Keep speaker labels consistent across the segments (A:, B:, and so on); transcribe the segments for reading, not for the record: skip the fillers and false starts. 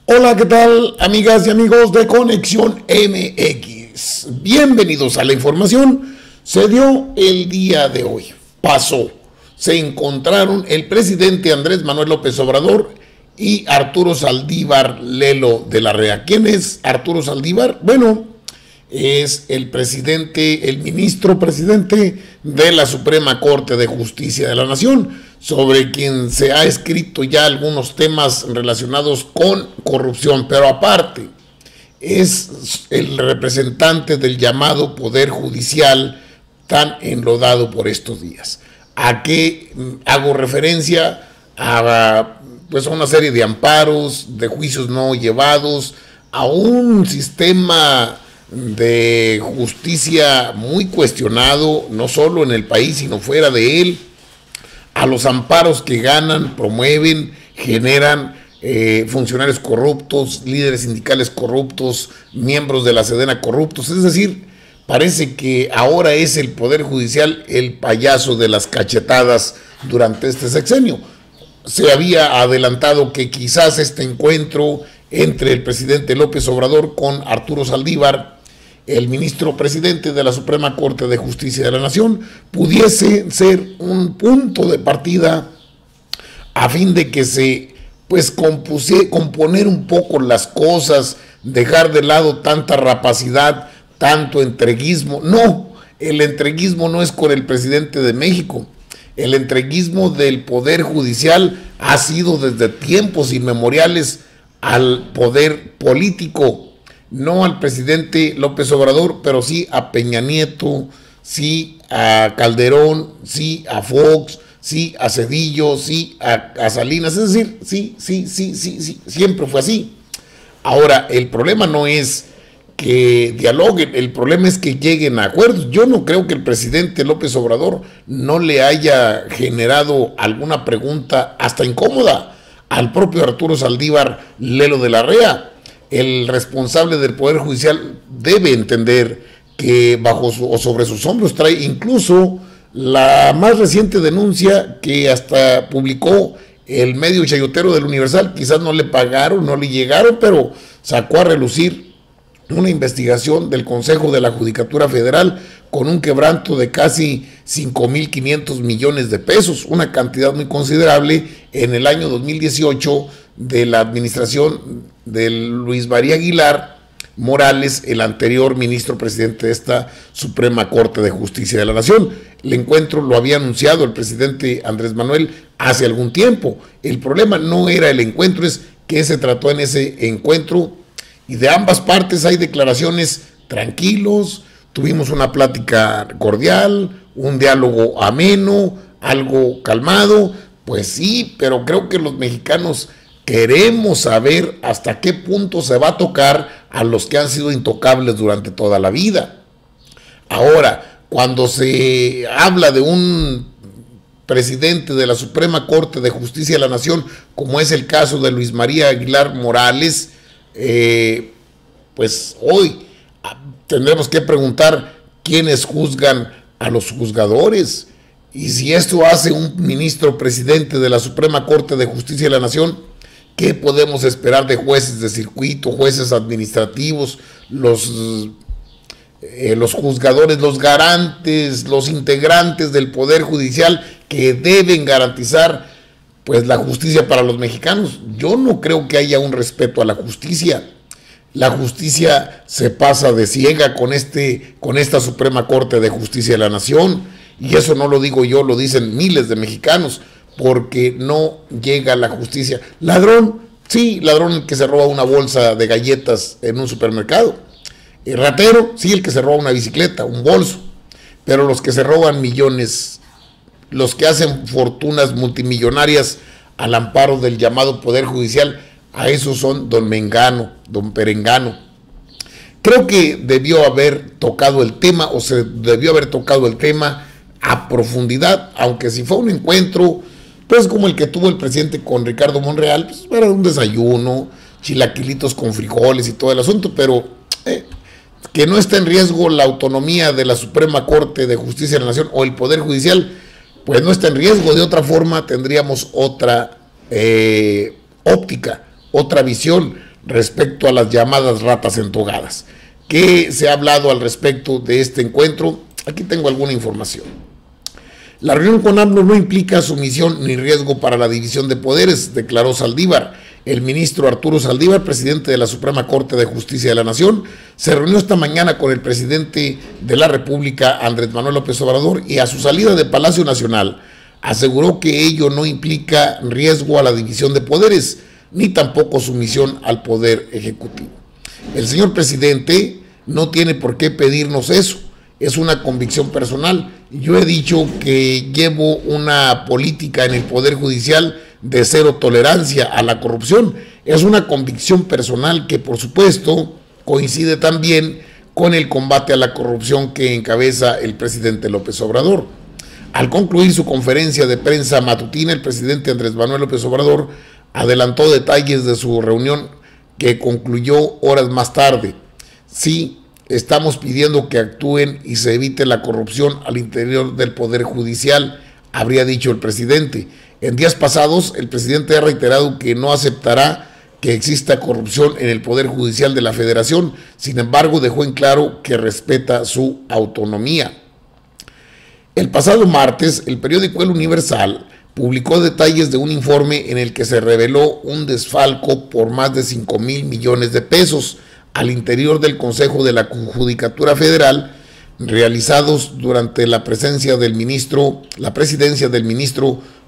A: Hola, ¿qué tal, amigas y amigos de Conexión MX? Bienvenidos a la información. Se dio el día de hoy, pasó. Se encontraron el presidente Andrés Manuel López Obrador y Arturo Saldívar Lelo de la Rea. ¿Quién es Arturo Saldívar? Bueno, es el presidente, el ministro presidente de la Suprema Corte de Justicia de la Nación, sobre quien se ha escrito ya algunos temas relacionados con corrupción, pero aparte es el representante del llamado Poder Judicial tan enlodado por estos días. ¿A qué hago referencia? Pues a una serie de amparos, de juicios no llevados, a un sistema de justicia muy cuestionado, no solo en el país, sino fuera de él, a los amparos que ganan, promueven, generan funcionarios corruptos, líderes sindicales corruptos, miembros de la Sedena corruptos. Es decir, parece que ahora es el Poder Judicial el payaso de las cachetadas durante este sexenio. Se había adelantado que quizás este encuentro entre el presidente López Obrador con Arturo Saldívar, el ministro presidente de la Suprema Corte de Justicia de la Nación, pudiese ser un punto de partida a fin de que se componer un poco las cosas, dejar de lado tanta rapacidad, tanto entreguismo. No, el entreguismo no es con el presidente de México. El entreguismo del Poder Judicial ha sido desde tiempos inmemoriales al poder político, no al presidente López Obrador, pero sí a Peña Nieto, sí a Calderón, sí a Fox, sí a Cedillo, sí a Salinas. Es decir, sí, siempre fue así. Ahora, el problema no es que dialoguen, el problema es que lleguen a acuerdos. Yo no creo que el presidente López Obrador no le haya generado alguna pregunta hasta incómoda al propio Arturo Saldívar Lelo de la Rea. El responsable del Poder Judicial debe entender que bajo o sobre sus hombros trae incluso la más reciente denuncia que hasta publicó el medio chayotero del Universal. Quizás no le pagaron, no le llegaron, pero sacó a relucir una investigación del Consejo de la Judicatura Federal con un quebranto de casi 5.500 millones de pesos, una cantidad muy considerable en el año 2018 de la administración de Luis María Aguilar Morales, el anterior ministro presidente de esta Suprema Corte de Justicia de la Nación. El encuentro lo había anunciado el presidente Andrés Manuel hace algún tiempo. El problema no era el encuentro, es que se trató en ese encuentro, y de ambas partes hay declaraciones tranquilos, tuvimos una plática cordial, un diálogo ameno, algo calmado. Pues sí, pero creo que los mexicanos queremos saber hasta qué punto se va a tocar a los que han sido intocables durante toda la vida. Ahora, cuando se habla de un presidente de la Suprema Corte de Justicia de la Nación, como es el caso de Luis María Aguilar Morales, pues hoy tendremos que preguntar quiénes juzgan a los juzgadores, y si esto hace un ministro presidente de la Suprema Corte de Justicia de la Nación, ¿qué podemos esperar de jueces de circuito, jueces administrativos, los juzgadores, los garantes, los integrantes del Poder Judicial que deben garantizar pues la justicia para los mexicanos? Yo no creo que haya un respeto a la justicia. La justicia se pasa de ciega con esta Suprema Corte de Justicia de la Nación, y eso no lo digo yo, lo dicen miles de mexicanos, porque no llega la justicia. Ladrón, sí, ladrón el que se roba una bolsa de galletas en un supermercado. El ratero, sí, el que se roba una bicicleta, un bolso. Pero los que se roban millones, los que hacen fortunas multimillonarias al amparo del llamado Poder Judicial, a esos son don Mengano, don Perengano. Creo que debió haber tocado el tema, o se debió haber tocado el tema a profundidad, aunque si fue un encuentro pues como el que tuvo el presidente con Ricardo Monreal, pues era un desayuno, chilaquilitos con frijoles y todo el asunto, pero que no está en riesgo la autonomía de la Suprema Corte de Justicia de la Nación o el Poder Judicial, pues no está en riesgo. De otra forma tendríamos otra óptica, otra visión. respecto a las llamadas ratas entogadas. ¿Qué se ha hablado al respecto de este encuentro? Aquí tengo alguna información. La reunión con AMLO no implica sumisión ni riesgo para la división de poderes, declaró Saldívar. El ministro Arturo Saldívar, presidente de la Suprema Corte de Justicia de la Nación, se reunió esta mañana con el presidente de la República, Andrés Manuel López Obrador, y a su salida de Palacio Nacional aseguró que ello no implica riesgo a la división de poderes, ni tampoco sumisión al Poder Ejecutivo. El señor presidente no tiene por qué pedirnos eso, es una convicción personal. Yo he dicho que llevo una política en el Poder Judicial de cero tolerancia a la corrupción. Es una convicción personal que, por supuesto, coincide también con el combate a la corrupción que encabeza el presidente López Obrador. Al concluir su conferencia de prensa matutina, el presidente Andrés Manuel López Obrador adelantó detalles de su reunión que concluyó horas más tarde. Sí, estamos pidiendo que actúen y se evite la corrupción al interior del Poder Judicial, habría dicho el presidente. En días pasados, el presidente ha reiterado que no aceptará que exista corrupción en el Poder Judicial de la Federación. Sin embargo, dejó en claro que respeta su autonomía. El pasado martes, el periódico El Universal publicó detalles de un informe en el que se reveló un desfalco por más de 5,000 millones de pesos al interior del Consejo de la Judicatura Federal, realizados durante la presidencia del ministro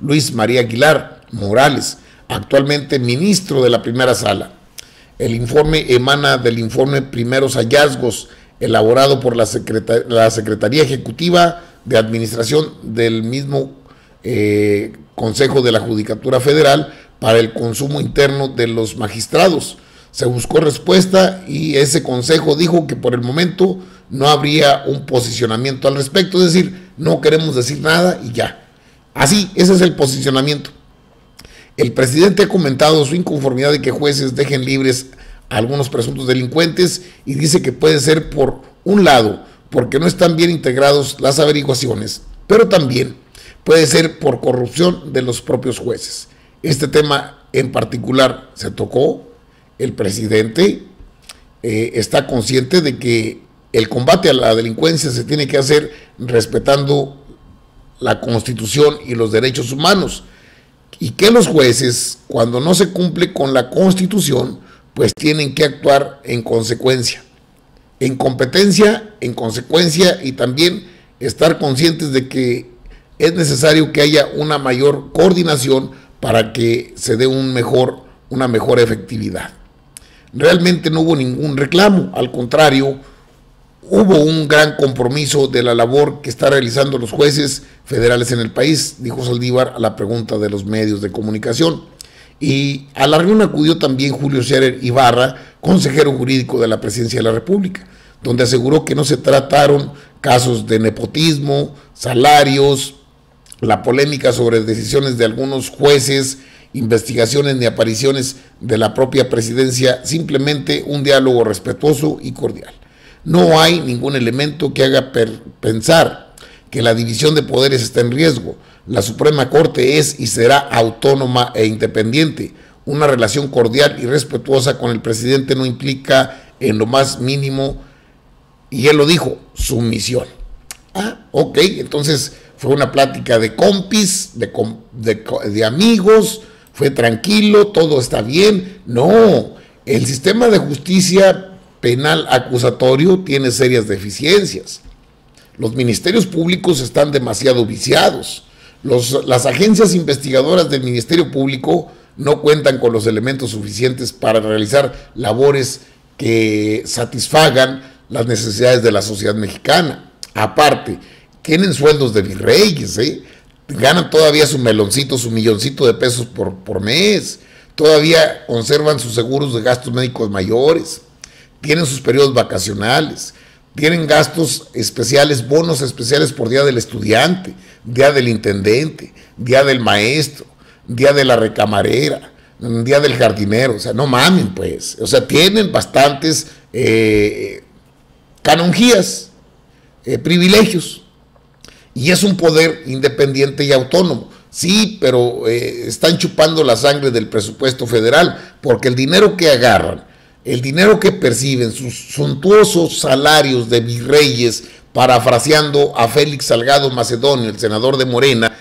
A: Luis María Aguilar Morales, actualmente ministro de la Primera Sala. El informe emana del informe Primeros Hallazgos, elaborado por la Secretaría Ejecutiva de Administración del mismo Consejo de la Judicatura Federal para el consumo interno de los magistrados. Se buscó respuesta y ese consejo dijo que por el momento no habría un posicionamiento al respecto, es decir, no queremos decir nada y ya. Así, ese es el posicionamiento. El presidente ha comentado su inconformidad de que jueces dejen libres a algunos presuntos delincuentes y dice que puede ser por un lado porque no están bien integrados las averiguaciones, pero también puede ser por corrupción de los propios jueces. Este tema en particular se tocó. El presidente está consciente de que el combate a la delincuencia se tiene que hacer respetando la Constitución y los derechos humanos, y que los jueces, cuando no se cumple con la Constitución, pues tienen que actuar en consecuencia, en competencia, en consecuencia, y también estar conscientes de que es necesario que haya una mayor coordinación para que se dé una mejor efectividad. Realmente no hubo ningún reclamo, al contrario, hubo un gran compromiso de la labor que están realizando los jueces federales en el país, dijo Saldívar a la pregunta de los medios de comunicación. Y a la reunión acudió también Julio Scherer Ibarra, consejero jurídico de la Presidencia de la República, donde aseguró que no se trataron casos de nepotismo, salarios, la polémica sobre decisiones de algunos jueces, investigaciones ni apariciones de la propia presidencia, simplemente un diálogo respetuoso y cordial. No hay ningún elemento que haga pensar que la división de poderes está en riesgo. La Suprema Corte es y será autónoma e independiente. Una relación cordial y respetuosa con el presidente no implica en lo más mínimo, y él lo dijo, sumisión. Ok, entonces fue una plática de compis, de amigos, fue tranquilo, todo está bien. No, el sistema de justicia penal acusatorio tiene serias deficiencias. Los ministerios públicos están demasiado viciados. Las agencias investigadoras del Ministerio Público no cuentan con los elementos suficientes para realizar labores que satisfagan las necesidades de la sociedad mexicana. Aparte, tienen sueldos de virreyes, ganan todavía su meloncito, su milloncito de pesos por mes, todavía conservan sus seguros de gastos médicos mayores, tienen sus periodos vacacionales, tienen gastos especiales, bonos especiales por día del estudiante, día del intendente, día del maestro, día de la recamarera, día del jardinero. O sea, no mamen pues, o sea, tienen bastantes canonjías, privilegios, y es un poder independiente y autónomo. Sí, pero están chupando la sangre del presupuesto federal, porque el dinero que agarran el dinero que perciben, sus suntuosos salarios de virreyes, parafraseando a Félix Salgado Macedonio, el senador de Morena,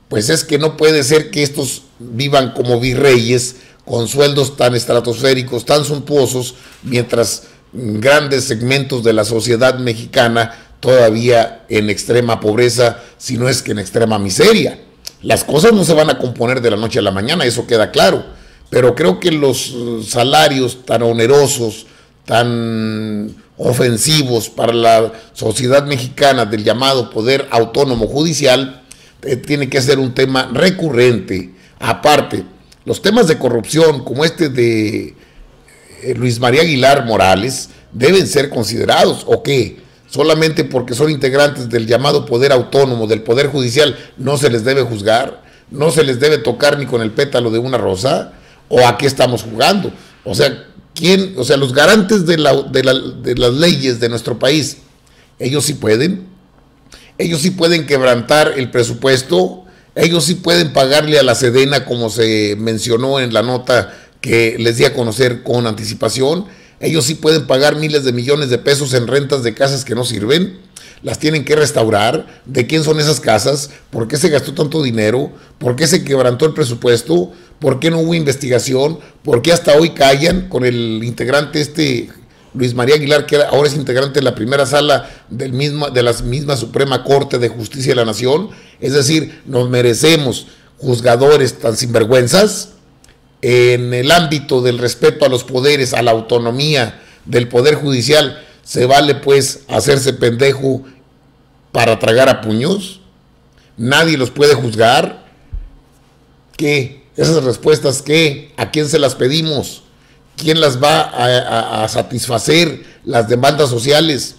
A: pues es que no puede ser que estos vivan como virreyes con sueldos tan estratosféricos, tan suntuosos, mientras grandes segmentos de la sociedad mexicana todavía en extrema pobreza, si no es que en extrema miseria. Las cosas no se van a componer de la noche a la mañana, eso queda claro, pero creo que los salarios tan onerosos, tan ofensivos para la sociedad mexicana del llamado poder autónomo judicial, tiene que ser un tema recurrente. Aparte, los temas de corrupción como este de Luis María Aguilar Morales deben ser considerados, ¿o qué? Solamente porque son integrantes del llamado poder autónomo, del poder judicial, no se les debe juzgar, no se les debe tocar ni con el pétalo de una rosa, ¿o a qué estamos jugando? O sea, ¿quién? O sea, los garantes de las leyes de nuestro país, ellos sí pueden quebrantar el presupuesto, ellos sí pueden pagarle a la Sedena, como se mencionó en la nota que les di a conocer con anticipación. Ellos sí pueden pagar miles de millones de pesos en rentas de casas que no sirven, las tienen que restaurar. ¿De quién son esas casas? ¿Por qué se gastó tanto dinero? ¿Por qué se quebrantó el presupuesto? ¿Por qué no hubo investigación? ¿Por qué hasta hoy callan con el integrante Luis María Aguilar, que ahora es integrante de la primera sala de la misma Suprema Corte de Justicia de la Nación? Es decir, nos merecemos juzgadores tan sinvergüenzas. En el ámbito del respeto a los poderes, a la autonomía del Poder Judicial, ¿se vale pues hacerse pendejo para tragar a puños? Nadie los puede juzgar. ¿Qué? Esas respuestas, ¿qué? ¿A quién se las pedimos? ¿Quién las va a satisfacer las demandas sociales?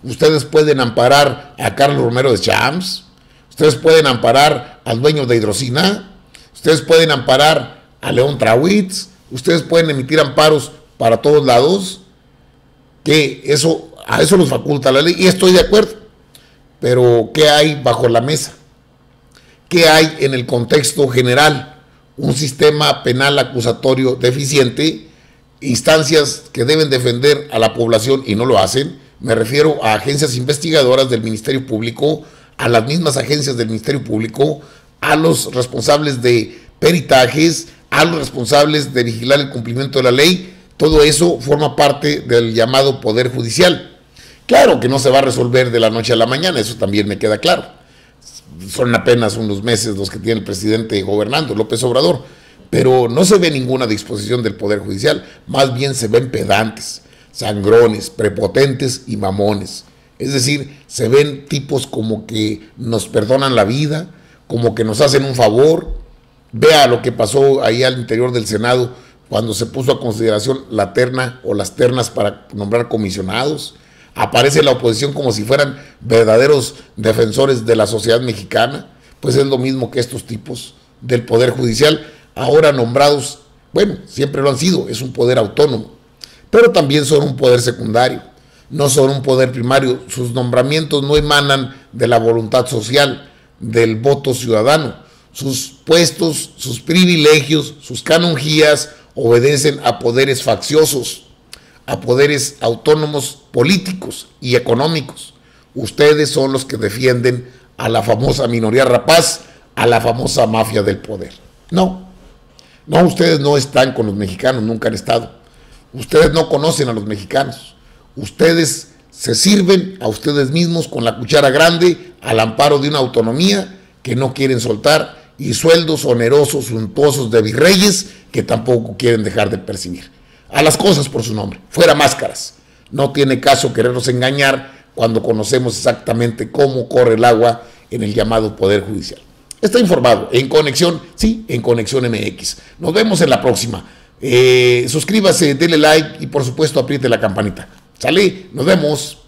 A: Ustedes pueden amparar a Carlos Romero de Champs, ustedes pueden amparar al dueño de Hidrocina, ustedes pueden amparar a León Trawitz, ustedes pueden emitir amparos para todos lados, que a eso los faculta la ley, y estoy de acuerdo, pero ¿qué hay bajo la mesa? ¿Qué hay en el contexto general? Un sistema penal acusatorio deficiente, instancias que deben defender a la población y no lo hacen. Me refiero a agencias investigadoras del Ministerio Público, a las mismas agencias del Ministerio Público, a los responsables de peritajes, a los responsables de vigilar el cumplimiento de la ley. Todo eso forma parte del llamado Poder Judicial. Claro que no se va a resolver de la noche a la mañana, eso también me queda claro. Son apenas unos meses los que tiene el presidente gobernando, López Obrador, pero no se ve ninguna disposición del Poder Judicial, más bien se ven pedantes, sangrones, prepotentes y mamones. Es decir, se ven tipos como que nos perdonan la vida, como que nos hacen un favor. Vea lo que pasó ahí al interior del Senado cuando se puso a consideración la terna o las ternas para nombrar comisionados. Aparece la oposición como si fueran verdaderos defensores de la sociedad mexicana. Pues es lo mismo que estos tipos del Poder Judicial, ahora nombrados, bueno, siempre lo han sido, es un poder autónomo, pero también son un poder secundario, no son un poder primario. Sus nombramientos no emanan de la voluntad social, del voto ciudadano. Sus puestos, sus privilegios, sus canonjías obedecen a poderes facciosos, a poderes autónomos políticos y económicos. Ustedes son los que defienden a la famosa minoría rapaz, a la famosa mafia del poder. No, ustedes no están con los mexicanos, nunca han estado. Ustedes no conocen a los mexicanos. Ustedes se sirven a ustedes mismos con la cuchara grande al amparo de una autonomía que no quieren soltar y sueldos onerosos, suntuosos de virreyes que tampoco quieren dejar de percibir. A las cosas por su nombre, fuera máscaras. No tiene caso querernos engañar cuando conocemos exactamente cómo corre el agua en el llamado Poder Judicial. Está informado en Conexión, sí, en Conexión MX. Nos vemos en la próxima. Suscríbase, dele like y por supuesto apriete la campanita. ¿Sale? Nos vemos.